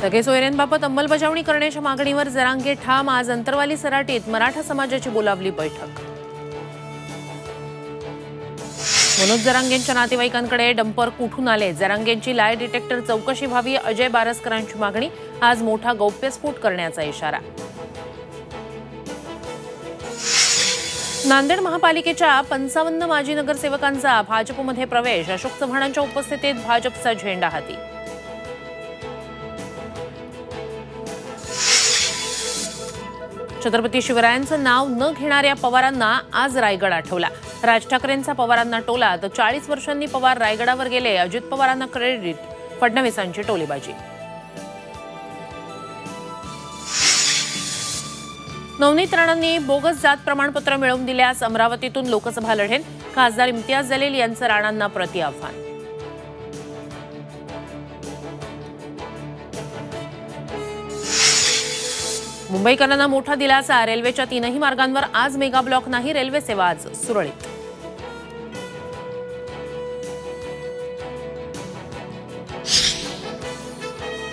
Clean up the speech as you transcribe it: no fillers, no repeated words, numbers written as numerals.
सगळे सोयऱ्यांबाबत अंमलबजावणी करण्याच्या मागणीवर जरांगे ठाम। आज अंतरवाली सराटीत मराठा समाजाची बोलावली बैठक। मनोज जरांगेंच्या नातेवाईकांकडे डंपर कुठून आले? जरांगेंची लाय डिटेक्टर चौकशी व्हावी, अजय बारसकरांची मागणी। आज मोठा गौप्यस्फोट करण्याचा इशारा। नांदेड महापालिकेच्या 55 माजी नगरसेवकांचा भाजपमध्ये प्रवेश। अशोक चव्हाणांच्या उपस्थितीत भाजपचा झेंडा हाती। छत्रपती शिवरायांचं नाव न घेणाऱ्या पवारांना आज रायगड आठवला। राज ठाकरेंचा पवारांना टोला, तर 40 वर्षांनी पवार रायगडावर गेले। अजित पवारांना क्रेडिट, फडणवीसांची टोलेबाजी। नवनीत राणांनी बोगस जात प्रमाणपत्र मिळवून दिल्यास अमरावतीतून लोकसभा लढेल। खासदार इम्तियाज जलील यांचं राणांना प्रति आव्हान। मुंबईकरांना मोठा दिलासा। रेल्वेच्या 3ही मार्गांवर आज मेगा ब्लॉक नाही, रेल्वे सेवा आज सुरळीत।